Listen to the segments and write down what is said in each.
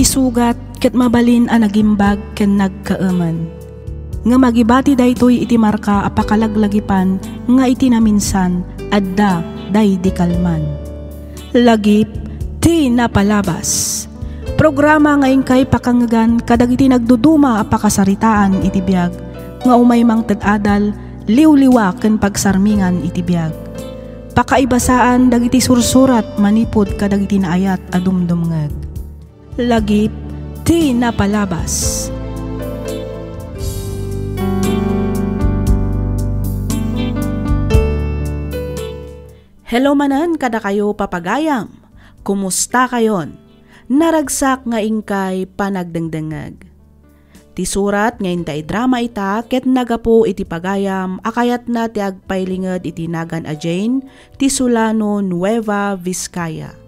isugat ket mabalin a nagimbag ken nagkaaman. Nga magibati daytoy iti marka a pakalaglagipan nga iti naminsan adda day di kalman. Lagip ti napalabas. Programa nga ingkay pakangagan kadagiti nagduduma a pakasaritaan iti biag nga umaymang ted-adal liwliwa ken pagsarmingan iti biag. Pakaibasaan dagiti sursurat manipod kadagiti naayat a dumdumngeg. Lagip ti napalabas. Hello manan kada kayo papagayam. Kumusta kayon? Naragsak nga ingkay panagdengdengeg. Ti surat nga intay drama ita ket nagapo iti pagayam akayat na ti agpailinged iti nagan a Jane ti Solano, Nueva Vizcaya.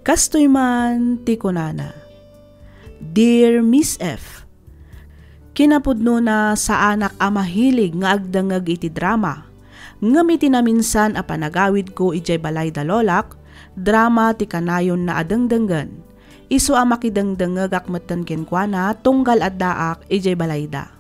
Kastoy man ti kunana. Dear Miss F, kinapudno na sa anak a mahilig nga agdengeg iti drama. Ngam iti naminsan a panagawid ko ijay balay da lolak, drama ti kanayon na adengdengen. Isu a makidengdengeg akmetten kenkwana tunggal at daak ijay balay da.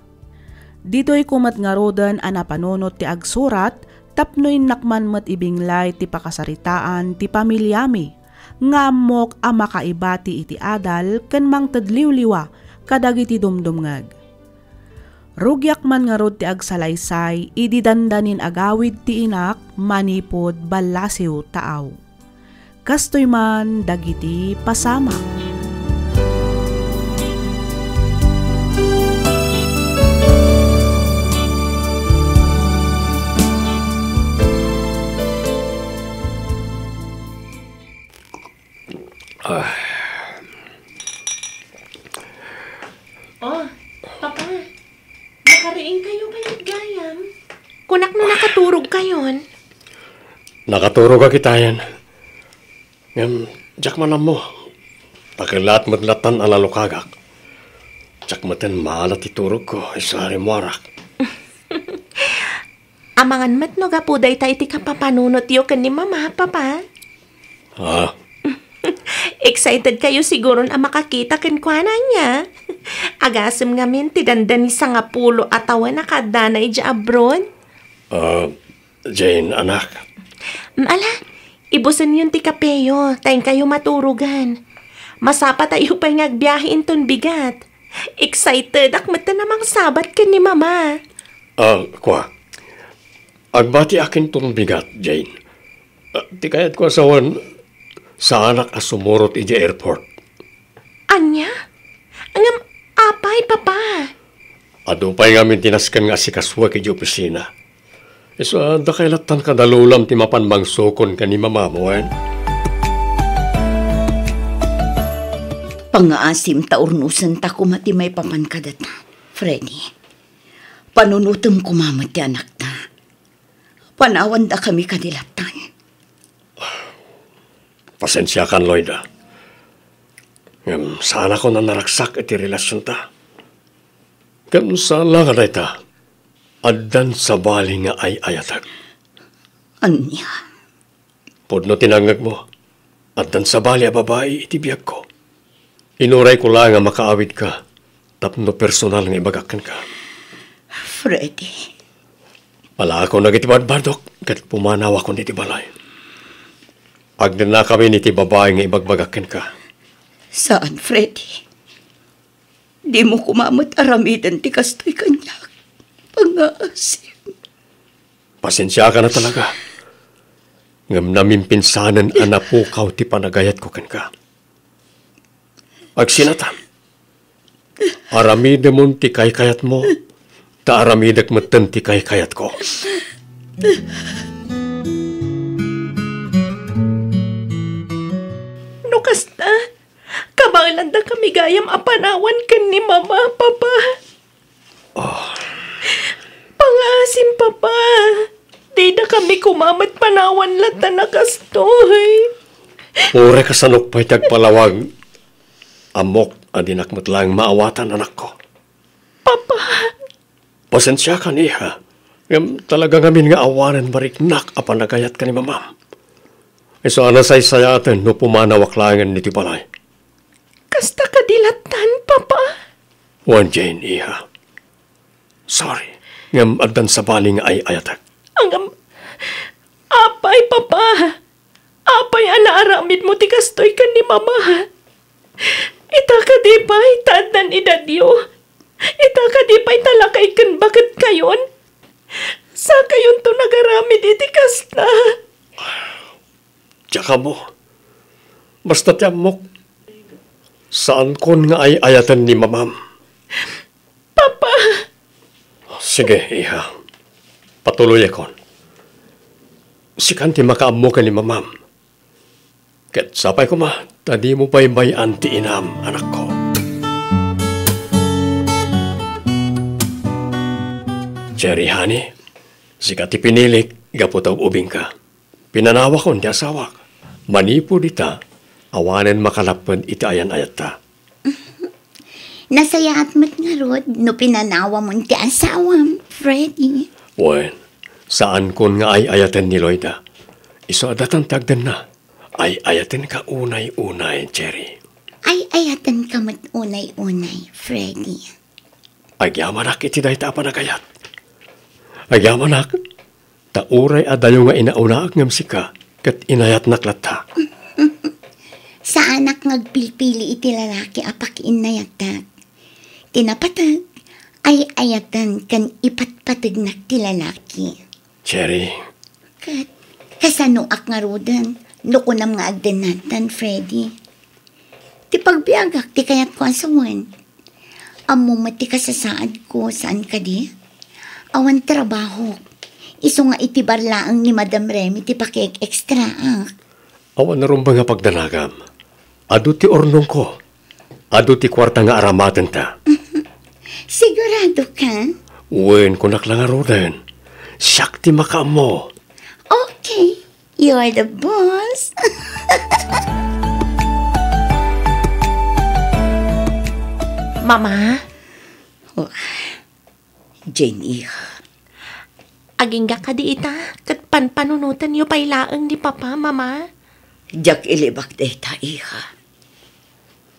Dito'y kumat nga roden a napanunot ti agsurat, tapnoy nakman met ibinglay ti pakasaritaan ti pamilyami, nga amok a makaibati iti adal ken mangtedliwliwa kadagiti dumdumngeg. Rugyak man nga rod ti agsalaysay, ididandanin agawid ti inak, manipod balasiw taaw. Kastoy man dagiti pasama. Oh, Papa. Nakariing kayo ba yung gayam? Kunak na nakaturog kayon. Nakaturog ka kitayan. Ngam, jak manam mo. Pakilat madlatan alalukagak. Jak maten maalat iturog ko, isari muarak. Amangan mat no gapuday ta iti kapapanunot yo ken ni Mama, Papa. Ha? Excited kayo siguro na makakita ken kuana niya. Agasem ngamin ti dandan ni sangapulo atawan na kadanay di abroad. Jane, anak. Ala, ibusan yun ti kapeyo, tayong kayo maturugan. Masapa tayo pa yung agbiyahin ton bigat. Excited, akmat na namang sabat ken ni Mama. Kwa. Agbati akin ton bigat, Jane. Ti kayat ko asawan sa anak asumurot iji airport. Anya? Angam, apay, Papa. Adupay ngamin tinaskan nga si kaswa kiji opisina. Isa da kailatan kadalulam ti mapanbang sokon ka ni Mama mo, Pangaasim taurnusan ta kumati may papankadat na, Freddy. Panunutom kumamat ti anak na. Panawan da kami kadilatan. Pasensya kan, Lloyda. Sana ko na naraksak iti relasyon ta. Kan saan lang aday ta. Addan sa bali nga ay ayatag. Anya? Podno tinangag mo. Addan sa bali a babae iti biyag ko. Inuray ko lang nga makaawid ka. Tapno personal nga ibagakan ka. Freddy. Pala ako nagitibadbadok kat pumanaw ako niti balay. Agdan na kami niti babae nga ibagbagakan ka. Saan, Freddy? Di mo kumamot aramidan ti kastoy kanya. Pangaasim. Pasensya ka na talaga. Ngam namin pinsanan anapukaw ti panagayat ko kan ka. Agsinatan. Aramide mo ti kayat mo. Ta aramidak matan ti kayat ko. Nukasta, kabalanda kami gayam apanawan ken ni Mama, Papa. Pangasim, Papa. Di na kami kumamat panawan lata na kastoy. Ure kasanok pa'y tagpalawag. Amok adinakmat lang maawatan anak ko. Papa. Pasensya ka niya. Talaga ngamin nga awanan mariknak apan nagayat ka ni Mama. So, anasay sayatin no pumanawak langan niti balay. Kasta kadilatan, Papa. Wan Jane, iha. Sorry. Ngam agdan sa baling ay ayatak. Ang apay, Papa. Apay anaaramid mo ti kastoy ka ni Mama. Ita ka di pa itaadan idadyo. Ita ka di pa italakay kan bakit kayon. Sa kayon to nagaramid iti kasta. Tsaka mo. Basta tiyamok. Saan kon nga ay ayatan ni mamam? Papa. Sige, iha. Patuloy akon. Sikan ti makaamo ka ni mamam. Ket sapay ko ma, tadi mo pa'y may anti-inam, anak ko. Cherry honey, sikat ti pinilik, gaputaw ubing ka. Pinanawa kon di asawak. Manipo dita, awanen makalapad iti ayan ayat ta. Nasayaat mo't nga rod, no pinanawa mo ti asawam, Freddy. Wen, saan kon nga ay ayatan ni Loida? Iso adatan tagdan na. Ay ayatin ka unay-unay, Cherry. Ay ayatan ka mo't unay-unay, Freddy. Agyamanak iti dahi ta panagayat. Agyamanak, tauray adayo nga inaunaak ngam sika, kat inayat naklata. Sa anak ngagpilpili iti lalaki apak inayatak. Tinapatag, ay ayatan kan ipatpatag na ti lalaki. Cherry, Kasanoak nga rodan, nukunam nga agdanatan, Freddy. Ti pagbiagak, ti kayat ko asawan. Amo mati kasasaad ko, saan ka di? Awan trabaho. Iso nga itibarlaang ni Madam Remy, ti pakik extra awan na rumba nga pagdanagam. Adu ti ornong ko. Adu ti kwarta nga aramaten ta. Sigurado ka? Wen, kunak lang aroden. Siyak ti makaamo. Okay, you're the boss. Mama, Jane, iha. aging ka di ita, kat panpanunutan yu pailaang ni Papa, Mama. Jak ilibak deta, iha.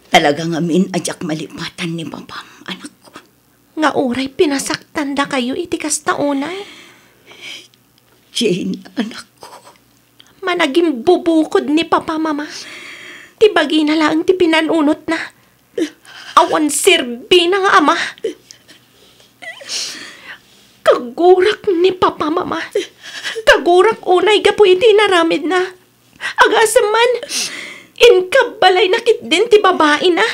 Talagang amin ajak malipatan ni Babam, anak ko. Nga uray pinasaktan da kayo iti kasta unay. Jane, anak ko. Managing bubukod ni Papa, Mama. Tibagi na lang ti pinanunot na. Awan sirbi na nga ama. Kagurak ni Papa, Mama. Kagurak unay gapu iti naramid na. Agasam man, inkabalay nakit din ti babae na.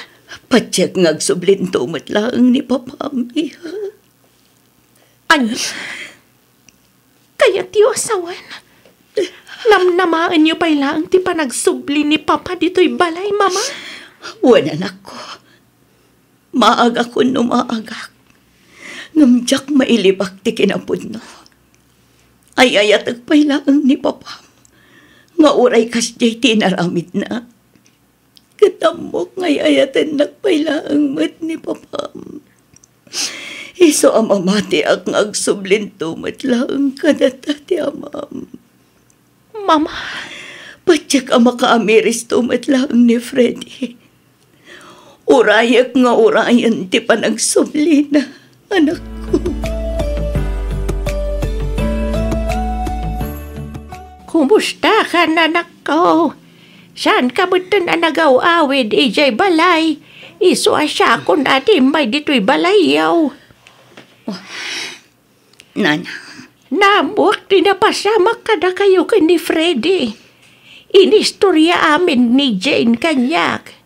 Patsyak ngagsublin tumat lang ni Papa, iha. Ano? Kaya tiyo asawan. Namnamaan niyo pa ilang ti panagsubli ni Papa dito'y balay, Mama. Wala na ko. Maaga ko no maagak. Ngamjak mailibak ti kinapod no. Ay ayatag pa ilang ni Papa. Nga uray kas jay tinaramid na. Katamok ngay ayatan nagpailaang mat ni Papa. Iso amamati ak ngagsublin tumat lang kadata ti amam. Mama. Patsyak ang makaamiris tumat lang ni Freddy. Urayak nga urayan ti panagsubli na, anak ko. Kumusta ka, anak ko? Saan ka butan na nagaw-awid, ijay balay? Iso asya kung atin may dito'y balayaw. Nana. Namuak din na pasama ka na kayo ka ni Freddy. Inistorya amin ni Jane kanyak.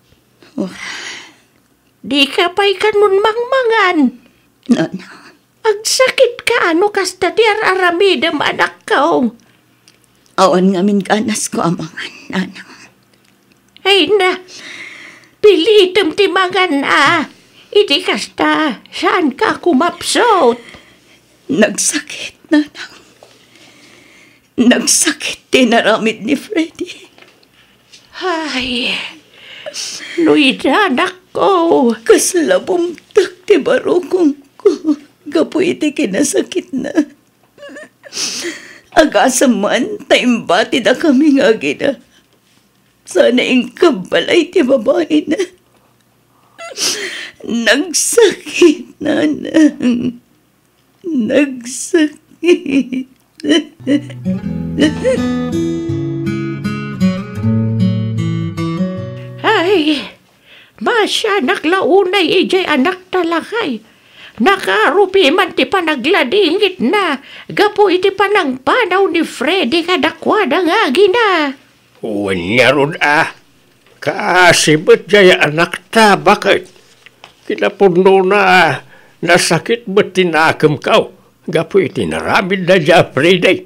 Di ka pa'y kanun mangmangan. Nana. Agsakit ka ano kasta di aramidam anak ko. Awan ngamin ganas ko amangan, Nana. Ay na, pilitam timangan na. Iti kasta, saan ka kumapsot? Nagsakit, Nana. Nagsakit tinaramid ni Freddy. Ay, Luida, anak ko. Kaslabumtak ti barukong ko. Gapu iti kinasakit na. Agasam man, taimbati na kami nga gina. Sana yung kabalay ti babae na. Nagsakit, nanang. Nagsakit. Ay, masya naklaunay ijay anak talakay. Nakarupi man ti panagladingit na. Gapo iti panangpanaw ni Freddy kadakwada nga gina. Uwanya ron Kaasibot jaya anak ta, bakit? Kinapuno na nasakit ba't tinakam kaw? Gapo iti naramid na dya, Freddy.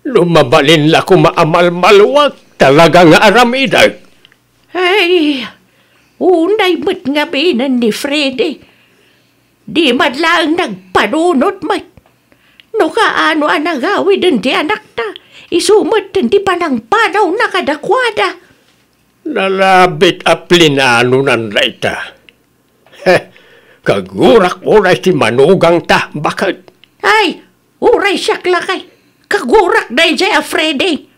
Lumabalin la ko maamal-malwag talaga nga aramidag. Ay, unay mo't nga binan ni Freddy. Di madlang nagpanunot mo't. No kaano ang nagawi din di anak ta. Isumot din di panangpanaw na kadakwada. Nalabit a plinano nan laita. Kagurak oray ti manugang ta, bakit? Ay, uray siyak lakay. Kagurak na ijay a Freddy.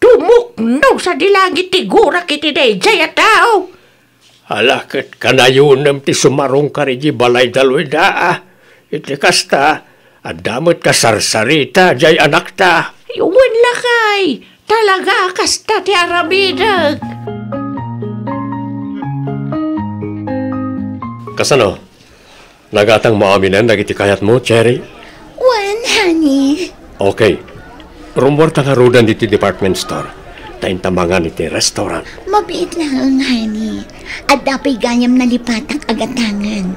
Tumuknaw sa dilangit ti gurak iti na ijay a tao. Halakit kanayunem ti sumarong karigi balay daloy daa. Iti kasta, adamot ka sarsarita, jay anak ta. Iwan lakay. Talaga kasta ti aramidag. Kasano? Nagatang maaminan nagiti kayat mo, Cherry? Wan, honey. Okay. Rumor ta nga rudan diti department store. Taintamangan iti restaurant. Mabiit lang, honey. At dapat gayam nalipatang agatangan.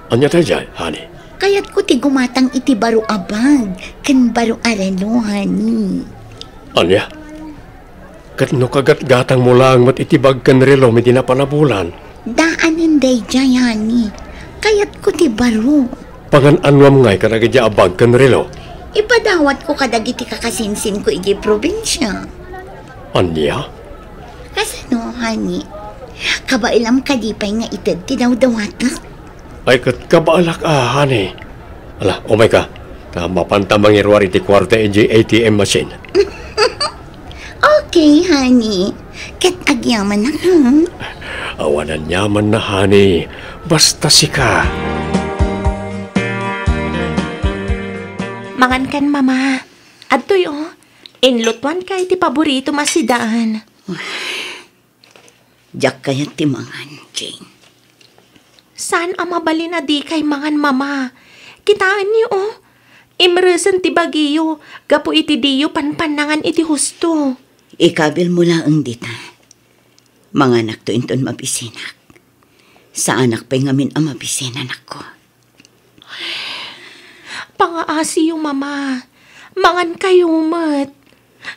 Anya tayo dyan, honey? Kaya't ko ti gumatang iti baro abag. Kan baro areno, honey. Anya? Kat no kagat-gatang mo lang mat itibag kan relo may dinapanabulan. Daanin day dyan, honey. Kaya't ko ti baro. Pangan-anwam ngay ka nagadya abag kan relo. Ipadawat ko kadagiti kakasinsin ko iti probinsya. Anya? Kasano, honey? Kabailam kadipay nga itad ti daw-dawatak. Ay kat kabaalak honey. Ala, umay ka. Mapantamang irwari ti kwarta iti ATM machine. Okay, honey. Kat agyaman na ka. Awanan yaman na, honey. Basta sika. Mangan kan, mama. Adtoy, inlutuan kay ti paborito masidaan. Diyak kaya timangan, Jane. Saan ang mabalin na di kay mangan, mama? Kitaan niyo, imresan ti bagiyo. Gapo iti diyo panpanangan iti husto. Ikabil mo lang dita. Mga anak to inton mabisinak. Sa anak pa ngamin ang mabisinan ako. Pangaasi yung mama. Mangan kayo mat.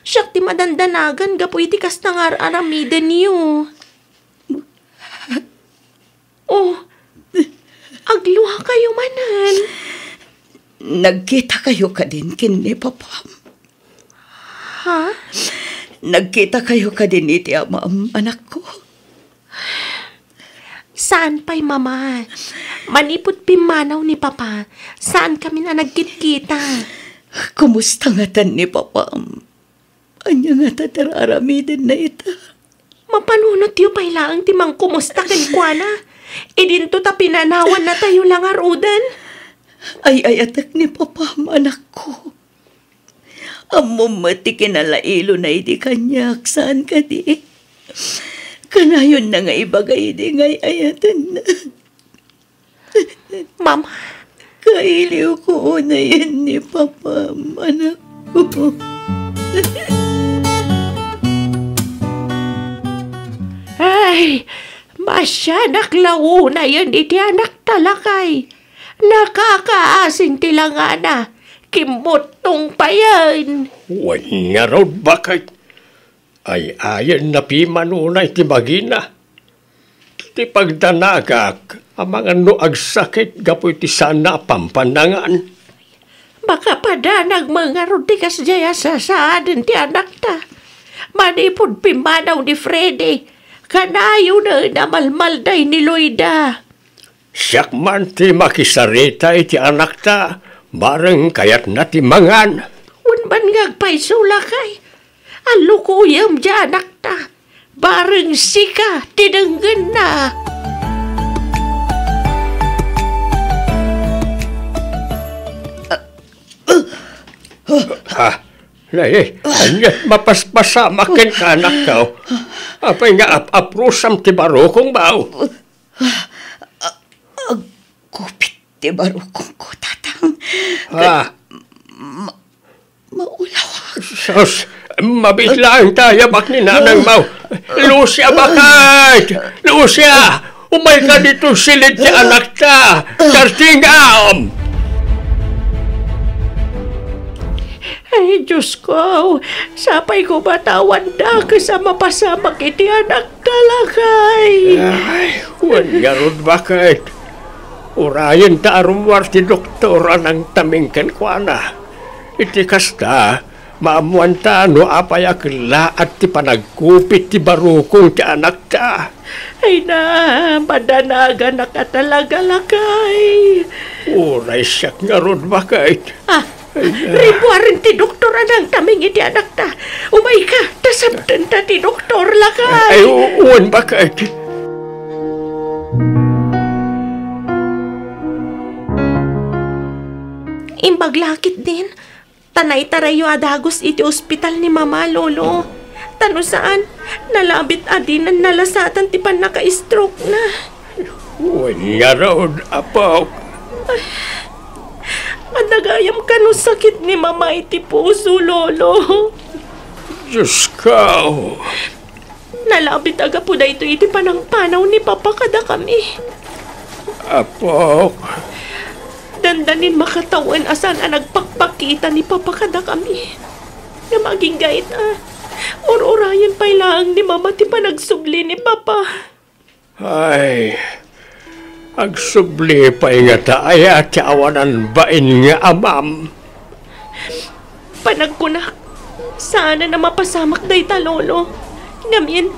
Siyak ti madandanagan gapo iti kas nangar-aramida niyo. Agluha kayo manan. Nagkita kayo ka din kini Papa. Ha? Nagkita kayo ka din iti amam anak ko. Saan pa'y mama? Manipot pimanaw ni Papa. Saan kami na nagkit-kita? Kumusta nga tan ni Papa? Anya nga tatararamidin na ita. Mapanunot yu pa'y laang timang kumusta kenkwana. Idinto ta pinanawan na tayo lang arudan. Ay atak ni Papa anak ko. Amom mati kinalailo na iti kanyak. Saan ka di? Kanayon na nga ibagay di ngay ayatan na. Mama. Kailiw ko na yan ni Papa anak ko. Ay, masya naklauna yan iti anak talakay. Nakakaasing tilangana. Kimutong pa yan. Wanya raw bakit? Ay ayan na pimanunay ti magina. Ti pagdanagak, ang mga noag sakit gapoy ti sana pampanangan. Baka padanag mga rudikas jaya sa saadan ti anak ta. Manipod pimanaw ni Freddy. Kanayo na namalmal day ni Loida. Siyak man ti makisarita iti anak ta. Bareng kayat na ti mangan. Unman ngagpay sulakay. Alo ko uyam dya anak ta. Bareng sika tinanggan na. Nay, anyat mapaspasama ken kanak ka. Apay nga aprusam ti barukong bao. Kupit ti barukong ko, tatang. Ha? Maulawag. Sos, mabiglaan tayo bak ni nanang mau. Lucia bakit? Lucia! Umay ka dito silid si anak ta. Kartingam! Ay, Diyos ko, sapay ko batawan da kasama pasama kiti anak talakay. Ay, wanya ron bakit? Urayan ta arumwar ti doktor anang tamingkan ko na. Iti kasta, maamuan ta no apay akla at ti panagkupit ti barukong ti anak ta. Ay na, madanagan na ka talaga lakay. Uray siyak nga ron bakit? Ribuarin ti doktor anang taming iti anak ta. Umay ka, tasabtan ta ti doktor lakay. Ay, uwan bakit? Imbaglakit din. Tanay-tarayo adagos iti ospital ni Mama Lolo. Tano saan, nalabit adinan nalasatan ti pan naka-stroke na. Wanya ron, apaw. Adagayam ka no sakit ni Mama iti puso, Lolo. Diyos ka. Nalabit aga po da ito iti panang-panaw ni Papa kada kami. Apaw. Dandanin makatawan asan ang nagpakpakita ni Papa kada kami. Na maging gait Or-orayan pa'y lang ni Mama ti panagsubli ni Papa. Ay, agsubli pa'y nga taaya ti awanan bain nga amam. Panagkunak, sana na mapasamak day ta, Lolo. Ngamin,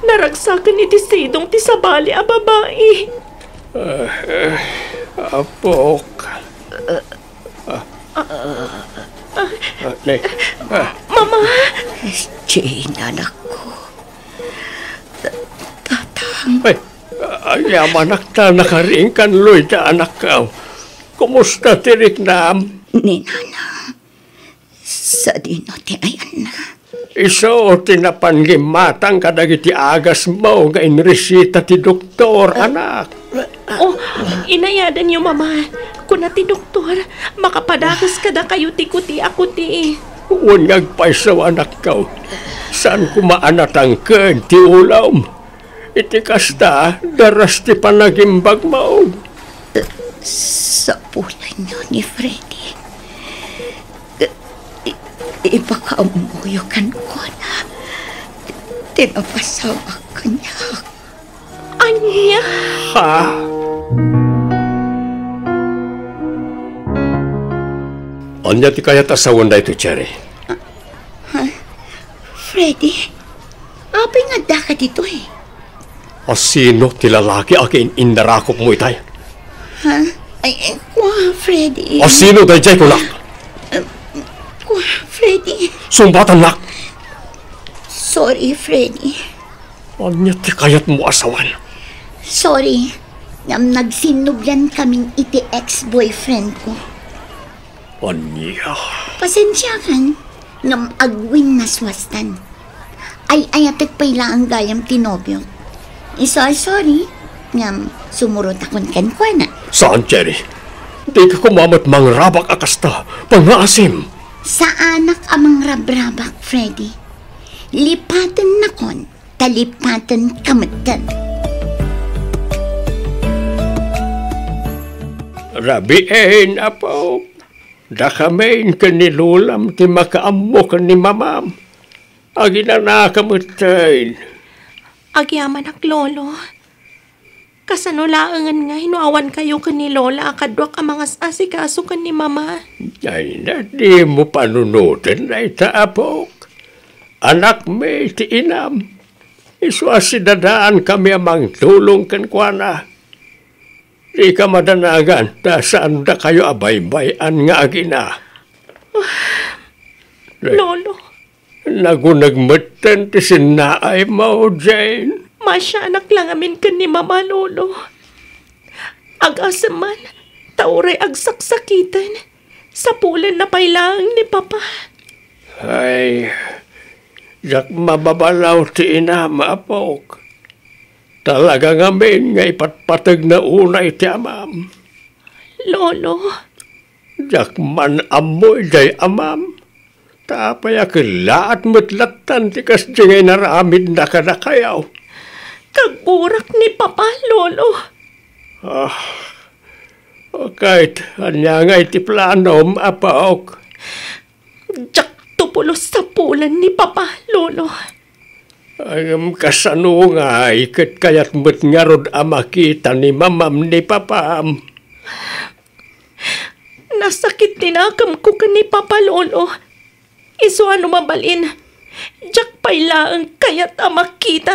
naragsakan ni Tisidong ti sabali a babae. Apok. Mama! Jane, anak ko. Tatang. Ay, ayaman akta nakaring kan loy ta anak ka. Kumusta tirik nam? Ni Nana. Sa dino ti ayan na. Iso tinapangimatang kadagiti agas mo nga inresita ti doktor, anak. Oh, inayadan niyo, Mama. Kung na ti doktor, makapadagas kada kayo ti kuti ako ti. Unyag pa isaw anak ka. Saan kumaanatang ken ti ulam? Iti kasta, daras ti panagimbag mo. Sa pulan niyo ni Freddy. Ipakamuyokan ko na. Tinapasawa ka niya. Anya? Ha? Anya ti kaya tasawan da ito, Cherry? Freddy, apay nga da ka dito eh. O sino ti lalaki akin inarakop mo itay? Ha? Ay, kwa, Freddy. O sino da jay ko nak? Kwa, Freddy. Sumbatan nak? Sorry, Freddy. Anya ti kayat mo asawan? Sorry, nagsinublan kaming iti ex-boyfriend ko. Anya? Pasensya kan, ngam agwin na swastan. Ay ayatek pa'y lang gayam tinobyo. Sorry, ngam sumurot akon kan kwa na. Saan, Cherry? Di ka kumamat mang rabak akasta, pangaasim. Sa anak amang rabrabak, Freddy. Lipatan na kon, talipatan kamatan. Rabiin, apo. Dakamain ka ni Lulam ti makaammo ka ni Mamam. Agi na nakamutain. Agyaman ak, Lolo. Kasanulaangan nga, hinuawan kayo ka ni Lola, akadwak ang mga asikaso ka ni Mama. Ay na di mo panunutin na itaapok. Anak may ti inam. Iswasidadaan kami amang tulong kan kwa na. Di ka madanagan, ta saan da kayo abay-bayan nga agina. Lolo, Nagunagmatan ti sinaay mo, Jane. masya anak lang amin ka ni Mama, Lolo. Ag-asaman, tauray agsaksakitan. Sa pulan na pailang ni Papa. Ay, jak mababalaw ti ina maapok. Talaga ngamin nga ipatpatag na unay ti amam. Lolo, Jak man amoy day amam. Tapay akilaat mutlatan ti kasdi ngay naramid na kadakayaw. kagburak ni Papa, Lolo. Kahit anya nga iti plano maapok. Jak tupulos sa pulan ni Papa, Lolo. Ayam kasano nga ikat kayat mo't nga rod amakita ni mamam ni papam. Nasakit tinakam ko ka ni Papa, Lolo. Iso ano mabalin. Jak pailaang kayat amakita.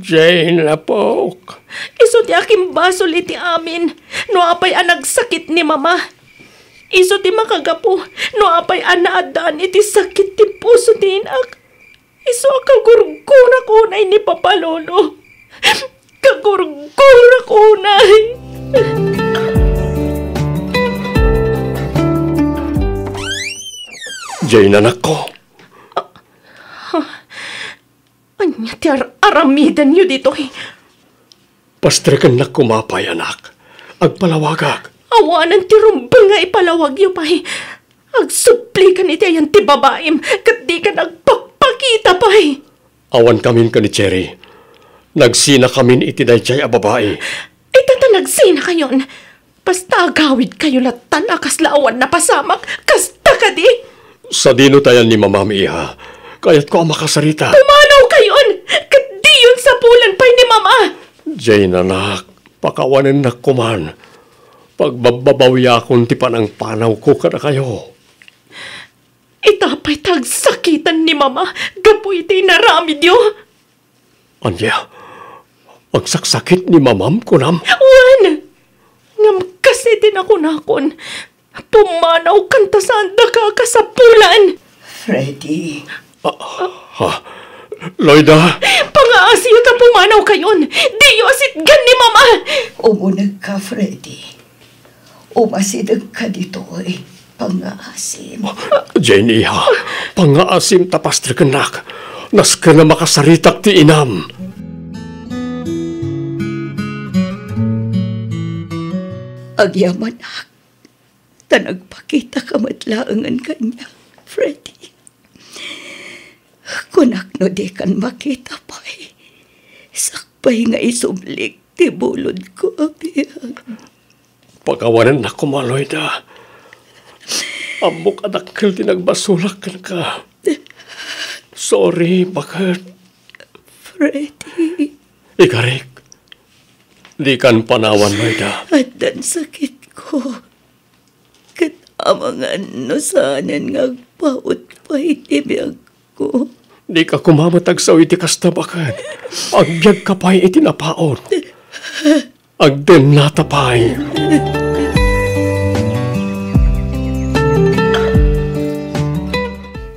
Jane apok. Iso ti aking basol iti amin. No apay anagsakit ni Mama. Iso ti makagapo. No apay anaadaan iti sakit ti puso ti inak. Iso kagurgurak unay ni Papa, Lolo. Kagurgurak unay. Jane anak ko. Anya ti aramidan niyo dito eh. Pastrekan na kumapay anak. Agpalawagag. Awanan ti rumbang nga ipalawag niyo pa eh. Agsupli ka ni ti ayan ti babaim. Kat di ka nagpakpakita pa eh. Awan kamin ka ni Cherry. Nagsina kamin iti dayjay a babae. Itatanagsin na kayon. Basta agawid kayo latan akas laawan na pasamak. Kasta ka di. Sa dino tayan ni mamam iha. Kaya't ko ang makasarita. Pumanaw kayon. Kat di yun sa pulan pa ni Mama. Jane anak, pakawanan na kuman. Pagbabawya kong ti panang panaw ko kada kayo. Itapay tagsakitan ni Mama. Gapoy iti naramid yo. Anya, agsaksakit ni mamam ko nam. Wan! Ngam kasi tinakunakon. Pumanaw kanta sanda ka kasapulan. Freddy, Loida, Pangaasiyo ta pumanaw kayon. Di yo asitgan ni Mama. umunag ka, Freddy. Umasidag ka dito eh. Pangaasim. Jane iha, pangaasim tapastre kanak. Nas ka na makasaritak ti inam. Agyaman ak. Tanagpakita ka matlaangan kanya, Freddy. Kunak no di kan makita pa eh. Sakpay nga isumlik ti bulod ko abiyag. Pagawanan na kumaloy da. Amok adakkel tinagbasulak ka. Sorry, bakit? Freddy, Ikarik, di kan panawan loy da. at dan sakit ko. Katamangan no sanan nga agpaut pa itibiyag ko. Di ka kumamatag sa iti kasta bakit? Agbyag ka pa'y itinapaon. Agden natapay.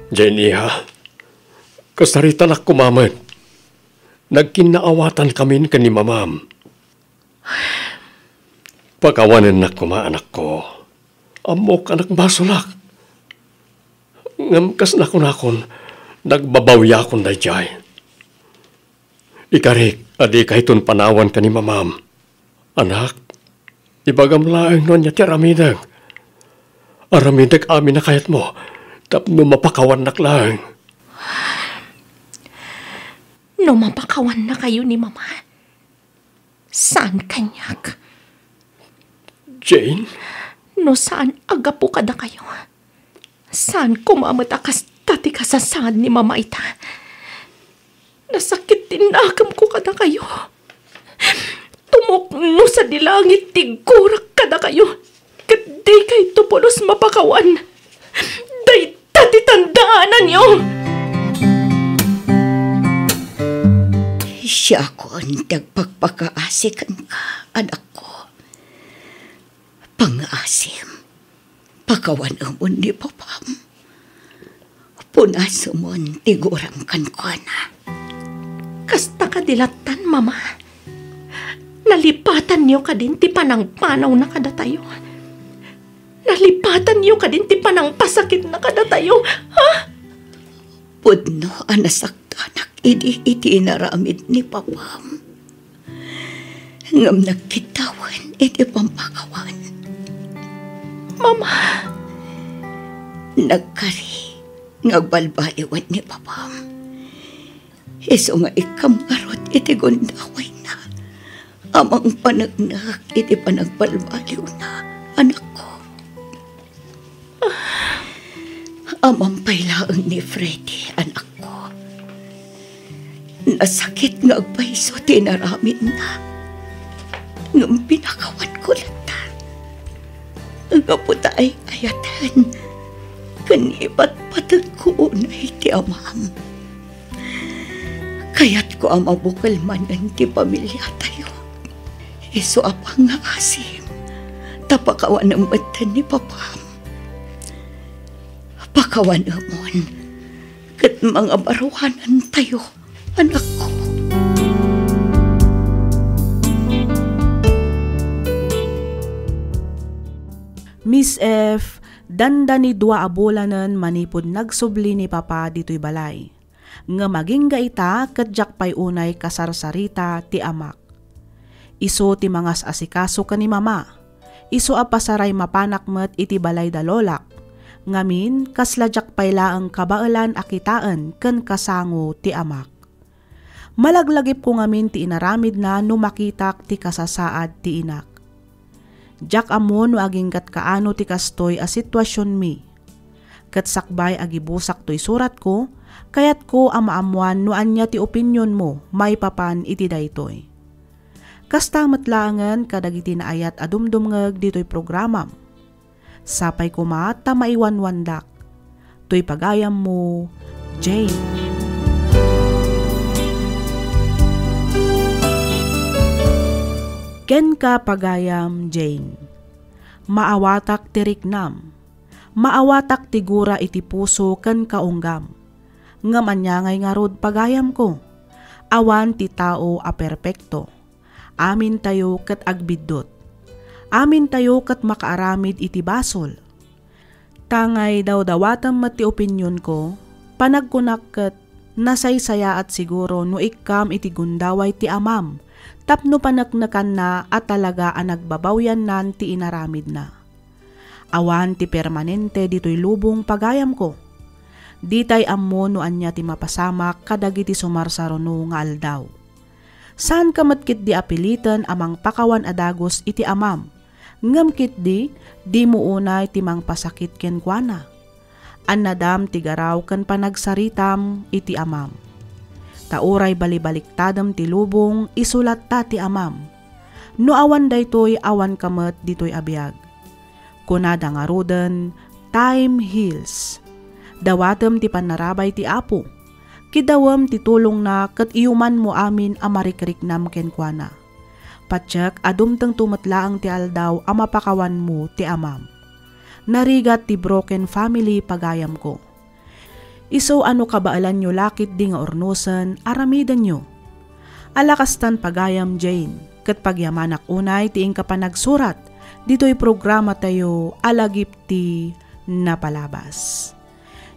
Jenny ha, kasarita na kumamat. Nagkinaawatan kami ka ni mamam. Pagkawanan na kumaanak ko, amok anak basulak. Ngamkas na kunakon, nagbabawya akong dayjay. Ikarik, adi kahiton panawan ka ni mamam. Anak, ibagam laeng nun niya ti aramidag. Aramidag amin na kayat mo, tapno mapakawan nak laeng. No mapakawan na kayo ni Mama. Saan kanyak? Jane? No saan agapo kada kayo? Saan kumamatakas tati kasasaan ni Mama ita? Nasakit tinakam ko kada kayo. Tumukno sa dilangit tigurak kada kayo. Kat di kay tupulos mapakawan. Day tati tandaanan niyo. Siya ko ang tagpagpakaasikan ka, anak ko. Pang-asim, pakawan mo ni Papam. Punaso mo ang tiguram kan ko na. Kasta ka dilatan, Mama. Nalipatan niyo ka din ti panang-panaw na kada tayo. Nalipatan niyo ka din ti panang pasakit na kada tayo, ha? Pudno anasaktanak iti inaramid ni Papam. Ngam nagkitawan iti pamakawan. Mama, Nagkari ngagbalbaliwan ni Papam. Iso nga ikamgarot iti gundaway na. Amang panagnak iti panagbalbaliw na anak ko. Amang pailaang ni Freddy, anak ko. Nasakit nga agpaiso tinaramid na. Ngam pinakawan ko lata. Nga puta ay ayatan. Kanipat-patan ko unay ti amam. Kaya't ko ang mabukal man ng ti pamilya tayo. Iso apang nga asim. Tapakawan ang matan ni Papam. Pakawan amon. Kat mga baruhanan tayo, anak ko. Miss F, danda ni dua abulanan manipod nagsubli ni Papa dito'y balay. Nga maging gaita kadyak pay unay kasarsarita ti amak. Iso ti mangas asikaso ka ni Mama. Iso apasaray mapanak met iti balay da lolak. Ngamin kasladyak payla ang kabaalan akitaan ken kasango ti amak. Malaglagip ko ngamin ti inaramid na numakitak ti kasasaad ti inak. Jak amon no aging kat kaano ti kastoy a sitwasyon mi. Kat sakbay agibusak to'y surat ko, kayat ko amaamuan no anya ti opinyon mo may papan iti daytoy. Kasta matlangan kadagiti naayat adumdumngeg dito'y programam. Sapay ko mata maiwanwandak. To'y pagayam mo, Jane. Ken ka pagayam, Jane. Maawatak tiriknam. Maawatak tigura iti puso ken kaunggam. Ngam anyangay nga rod pagayam ko. Awan ti tao a perpekto. Amin tayo ket agbiddot. Amin tayo kat makaaramid iti basol. Tangay daw dawatam mati opinyon ko, panagkunak kat nasaysaya at siguro no ikam iti gundaway ti amam, tapno panaknakan na at talaga ang nagbabawyan nan ti inaramid na. Awan ti permanente dito'y lubong pagayam ko. Ditay ammo no anya ti mapasamak kadagiti sumarsarono nga aldaw. Saan ka matkit di apilitan amang pakawan adagos iti amam, ngam kit di mo unay timang pasakit ken kuana. Annadam ti garaw ken panagsaritam iti amam. Tauray balibaliktadam ti lubong isulat ta ti amam. No awan daytoy awan kamet ditoy abiyag. Kunada nga roden, time heals. Dawatem ti panarabay ti apo. Kidawam ti tulong na ket iyuman mo amin amarikrik-nam ken kuana. Patsak adumteng tumetlaang ti aldaw amapakawan mo ti amam. Narigat ti broken family pagayam ko. Iso ano kabaalan nyo lakit di nga ornosan aramidan nyo. Alakastan pagayam Jane, ket pagyamanak unay ti ingka panagsurat, dito'y programa tayo alagip ti napalabas.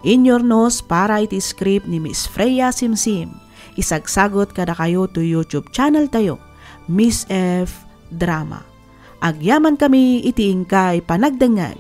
Inyornos para iti script ni Miss Freya Simsim. Isagsagot kada kayo to YouTube channel tayo, Miss F Drama. Agyaman kami iti ingkay panagdangag.